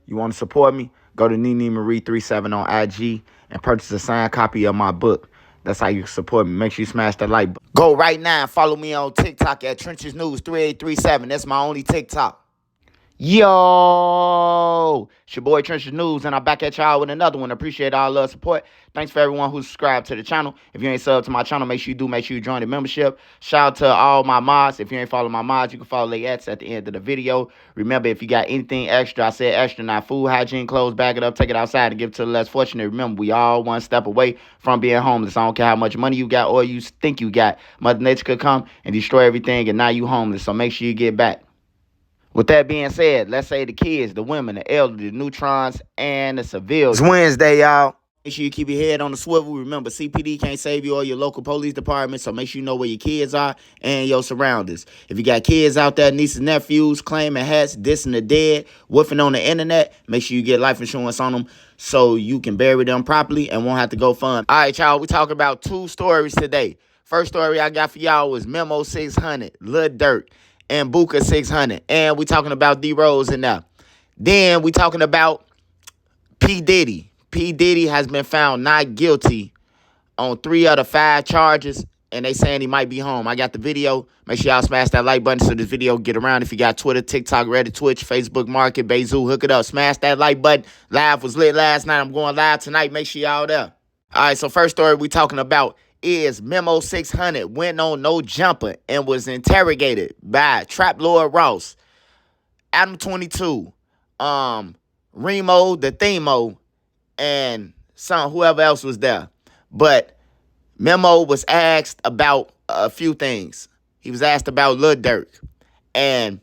You want to support me? Go to Nene Marie 37 on IG and purchase a signed copy of my book. That's how you support me. Make sure you smash that like button. Go right now and follow me on TikTok at Trenches News 3837. That's my only TikTok. Yo, it's your boy Trenches News, and I'm back at y'all with another one. Appreciate all love support. Thanks for everyone who subscribed to the channel. If you ain't subbed to my channel, make sure you do. Make sure you join the membership. Shout out to all my mods. If you ain't follow my mods, you can follow their ads at the end of the video. Remember, if you got anything extra, I said extra, not food, hygiene, clothes, bag it up, take it outside, and give it to the less fortunate. Remember, we all one step away from being homeless. I don't care how much money you got or you think you got. Mother Nature could come and destroy everything, and now you homeless. So make sure you get back. With that being said, let's say the kids, the women, the elderly, the neutrons, and the civilians. It's Wednesday, y'all. Make sure you keep your head on the swivel. Remember, CPD can't save you or your local police department, so make sure you know where your kids are and your surroundings. If you got kids out there, nieces, nephews, claiming hats, dissing the dead, woofing on the internet, make sure you get life insurance on them so you can bury them properly and won't have to go fund. All right, y'all, we talking about two stories today. First story I got for y'all was Memo600, Lil Durk, and Booka600. And we talking about D-Rose in there. Then we talking about P.Diddy. P.Diddy has been found not guilty on 3 out of 5 charges, and they saying he might be home. I got the video. Make sure y'all smash that like button so this video get around. If you got Twitter, TikTok, Reddit, Twitch, Facebook Market, Bayzoo, hook it up. Smash that like button. Live was lit last night. I'm going live tonight. Make sure y'all there. All right, so first story we talking about is Memo600 went on no jumper and was interrogated by Trap Lord Ross, Adam 22, Remo the Themo, and whoever else was there. But Memo was asked about a few things. He was asked about Lil Durk, and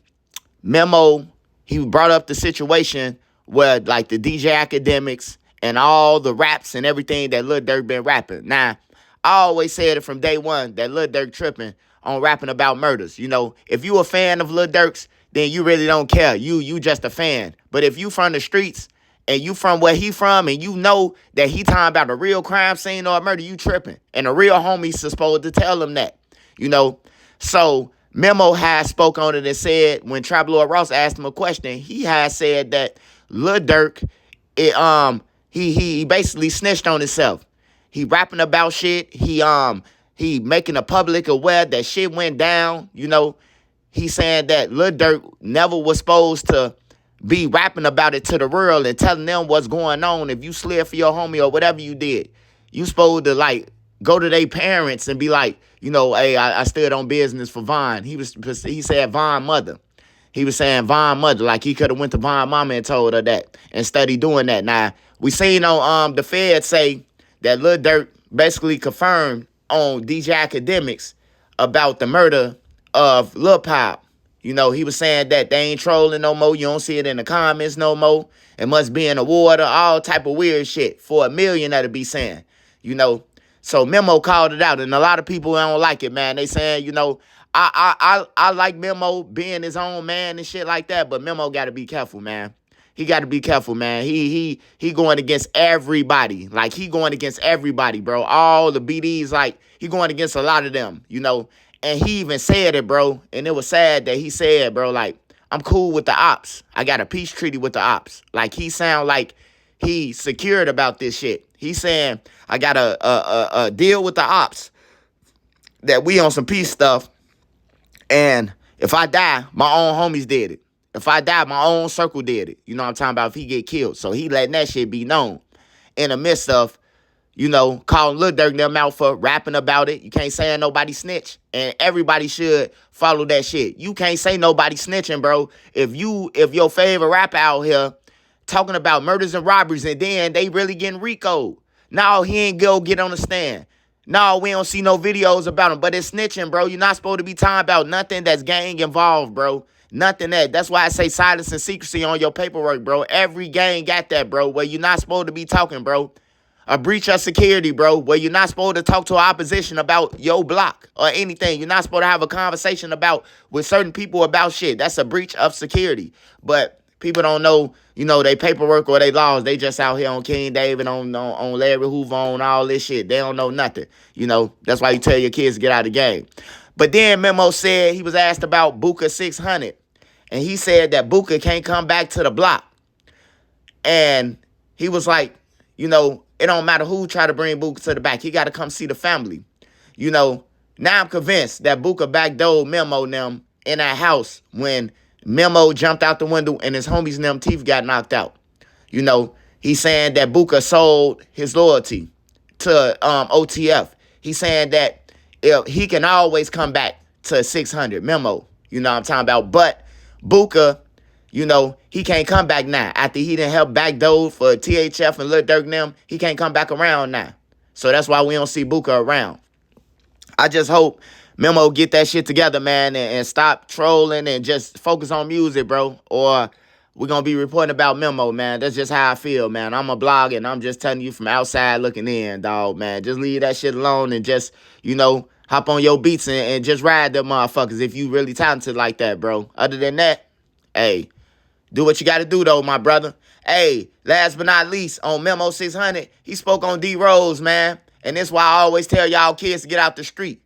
Memo, he brought up the situation where like the DJ academics and all the raps and everything that Lil Durk been rapping. Now, I always said it from day one that Lil Durk tripping on rapping about murders. You know, if you a fan of Lil Durk's, then you really don't care. You just a fan. But if you from the streets and you from where he from and you know that he talking about a real crime scene or a murder, you tripping. And a real homie's supposed to tell him that, you know. So Memo has spoke on it and said when Trap Lord Ross asked him a question, he has said that Lil Durk, he basically snitched on himself. He rapping about shit. He making the public aware that shit went down. You know, he saying that Lil Durk never was supposed to be rapping about it to the world and telling them what's going on. If you slid for your homie or whatever you did, you supposed to like go to their parents and be like, you know, hey, I stood on business for Von. He said Von mother. He was saying Von mother, like he could have went to Von mama and told her that instead of doing that. Now, we seen on the Fed say that Lil Durk basically confirmed on DJ Academics about the murder of Lil Pop. You know, he was saying that they ain't trolling no more. You don't see it in the comments no more. It must be in the water, all type of weird shit for $1 million that'll be saying, you know. So Memo called it out, and a lot of people don't like it, man. They saying, you know, I like Memo being his own man and shit like that, but Memo got to be careful, man. He got to be careful, man. He going against everybody. Like, he going against everybody, bro. All the BDs, like, he going against a lot of them, you know. And he even said it, bro. And it was sad that he said, bro, like, I'm cool with the ops. I got a peace treaty with the ops. Like, he sound like he secured about this shit. He's saying, I got a deal with the ops that we on some peace stuff. And if I die, my own homies did it. If I die, my own circle did it. You know what I'm talking about? If he get killed. So he letting that shit be known. In the midst of, you know, calling Lil Durk them out for rapping about it. You can't say nobody snitch. And everybody should follow that shit. You can't say nobody snitching, bro. If your favorite rapper out here talking about murders and robberies and then they really getting RICO'd. No, he ain't go get on the stand. No, we don't see no videos about him. But it's snitching, bro. You're not supposed to be talking about nothing that's gang involved, bro. Nothing that. That's why I say silence and secrecy on your paperwork, bro. Every gang got that, bro, where you're not supposed to be talking, bro. A breach of security, bro, where you're not supposed to talk to opposition about your block or anything. You're not supposed to have a conversation with certain people about shit. That's a breach of security. But people don't know, you know, they paperwork or they laws. They just out here on King David, on Larry Hoover, on all this shit. They don't know nothing. You know, that's why you tell your kids to get out of the game. But then Memo said he was asked about Booka600. And he said that Booka can't come back to the block. And he was like, you know, it don't matter who try to bring Booka to the back. He got to come see the family. You know, now I'm convinced that Booka backdoored Memo and them in that house when Memo jumped out the window and his homies and them teeth got knocked out. You know, he's saying that Booka sold his loyalty to OTF. He's saying that if he can always come back to 600 Memo. You know what I'm talking about? But Booka, you know, he can't come back now. After he didn't help backdoor for THF and Lil Durk and them, he can't come back around now. So that's why we don't see Booka around. I just hope Memo get that shit together, man, and stop trolling and just focus on music, bro. Or we're going to be reporting about Memo, man. That's just how I feel, man. I'm a blogger, and I'm just telling you from outside looking in, dog, man. Just leave that shit alone and just, you know, hop on your beats and just ride them motherfuckers if you really talented like that, bro. Other than that, hey, do what you got to do, though, my brother. Hey, last but not least, on Memo600, he spoke on D-Rose, man. And that's why I always tell y'all kids to get out the street.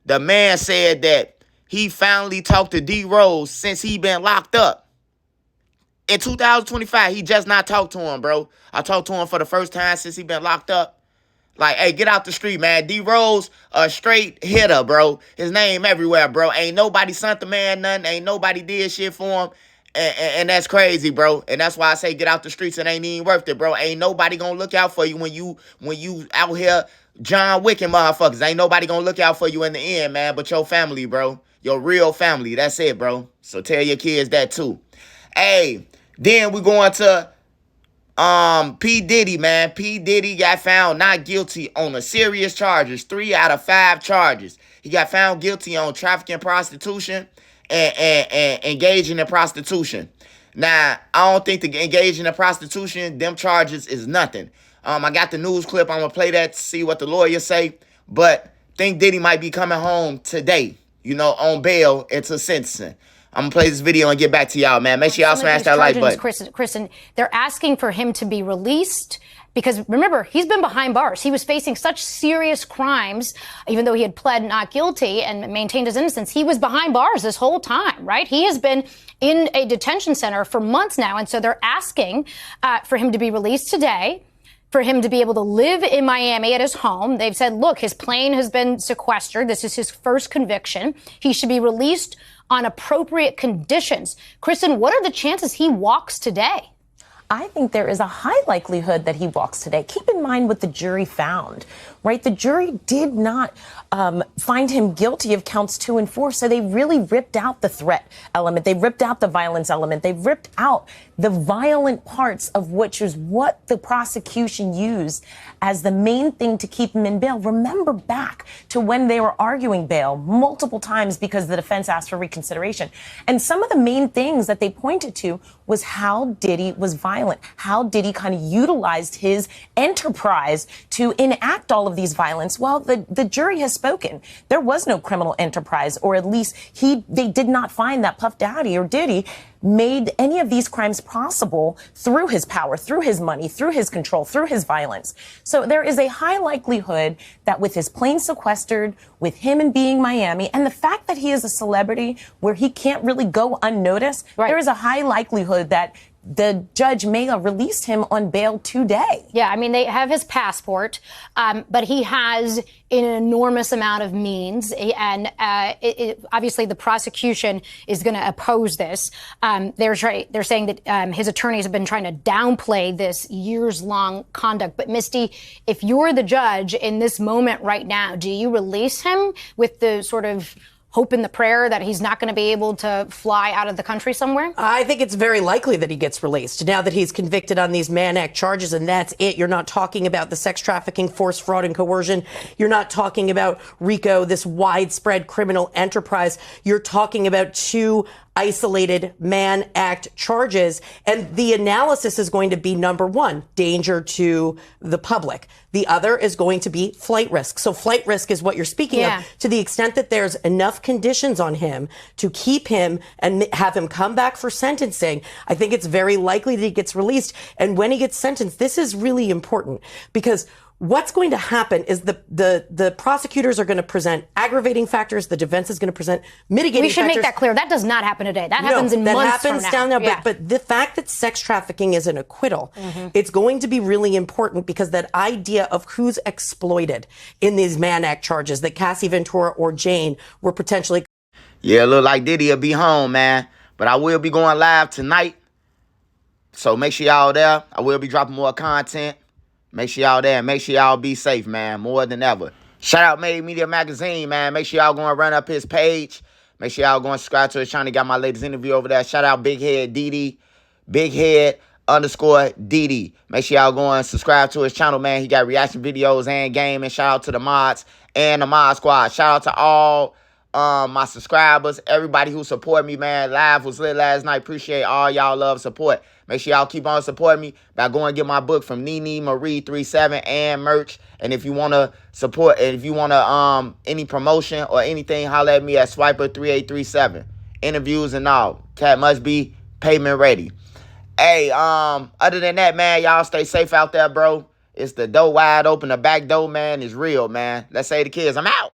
The man said that he finally talked to D-Rose since he been locked up. In 2025, he just not talked to him, bro. I talked to him for the first time since he been locked up. Like, hey, get out the street, man. D-Rose, a straight hitter, bro. His name everywhere, bro. Ain't nobody sent the man nothing. Ain't nobody did shit for him. And that's crazy, bro. And that's why I say get out the streets. It ain't even worth it, bro. Ain't nobody gonna look out for you when you out here John Wick and motherfuckers. Ain't nobody gonna look out for you in the end, man, but your family, bro. Your real family. That's it, bro. So tell your kids that too. Hey, then we going to P.Diddy, man. P.Diddy got found not guilty on the serious charges. 3 out of 5 charges. He got found guilty on trafficking, prostitution, and engaging in prostitution. Now, I don't think the engaging in prostitution, them charges is nothing. I got the news clip. I'm going to play that to see what the lawyers say. But think Diddy might be coming home today, you know, on bail into sentencing. I'm going to play this video and get back to y'all, man. Make sure y'all smash that like button. Kristen, they're asking for him to be released because, remember, he's been behind bars. He was facing such serious crimes, even though he had pled not guilty and maintained his innocence. He was behind bars this whole time, right? He has been in a detention center for months now, and so they're asking for him to be released today, for him to be able to live in Miami at his home. They've said, look, his plane has been sequestered. This is his first conviction. He should be released on appropriate conditions. Kristen, what are the chances he walks today? I think there is a high likelihood that he walks today. Keep in mind what the jury found, right? The jury did not find him guilty of counts 2 and 4. So they really ripped out the threat element. They ripped out the violence element. They ripped out the violent parts of which is what the prosecution used as the main thing to keep him in bail. Remember back to when they were arguing bail multiple times because the defense asked for reconsideration. And some of the main things that they pointed to was how Diddy was violent, how Diddy kind of utilized his enterprise to enact all of these violence. Well, the jury has spoken. There was no criminal enterprise, or at least they did not find that Puff Daddy or Diddy made any of these crimes possible through his power, through his money, through his control, through his violence. So there is a high likelihood that with his plane sequestered, with him in being Miami, and the fact that he is a celebrity where he can't really go unnoticed, right, there is a high likelihood that the judge may have released him on bail today. Yeah, I mean, they have his passport, but he has an enormous amount of means, and obviously the prosecution is going to oppose this. They're saying that his attorneys have been trying to downplay this years-long conduct. But Misty, if you're the judge in this moment right now, do you release him with the sort of hope in the prayer that he's not going to be able to fly out of the country somewhere? I think it's very likely that he gets released now that he's convicted on these Mann Act charges, and that's it. You're not talking about the sex trafficking, force, fraud, and coercion. You're not talking about RICO, this widespread criminal enterprise. You're talking about 2 isolated Mann Act charges. And the analysis is going to be, number 1, danger to the public. The other is going to be flight risk. So flight risk is what you're speaking of, to the extent that there's enough conditions on him to keep him and have him come back for sentencing. I think it's very likely that he gets released. And when he gets sentenced, this is really important because what's going to happen is the prosecutors are going to present aggravating factors. The defense is going to present mitigating factors. We should make that clear. That does not happen today. That happens in months from now. That happens down there. Yeah. But the fact that sex trafficking is an acquittal, it's going to be really important because that idea of who's exploited in these Mann Act charges that Cassie Ventura or Jane were potentially. Yeah, look like Diddy will be home, man. But I will be going live tonight. So make sure y'all there. I will be dropping more content. Make sure y'all there. Make sure y'all be safe, man. More than ever. Shout out Made Media Magazine, man. Make sure y'all go and run up his page. Make sure y'all go and subscribe to his channel. Got my latest interview over there. Shout out Big Head Adiii. Big Head _Adiii. Make sure y'all go and subscribe to his channel, man. He got reaction videos and gaming. Shout out to the mods and the mod squad. Shout out to all my subscribers, everybody who support me, man. Live was lit last night. Appreciate all y'all love support. Make sure y'all keep on supporting me by going and get my book from Nene Marie 37 and merch. And if you want to support, and if you want to any promotion or anything, holler at me at Swiper3837. Interviews and all. Cat must be payment ready. Hey, other than that, man, y'all stay safe out there, bro. It's the door wide open. The back door, man, is real, man. Let's say the kids. I'm out.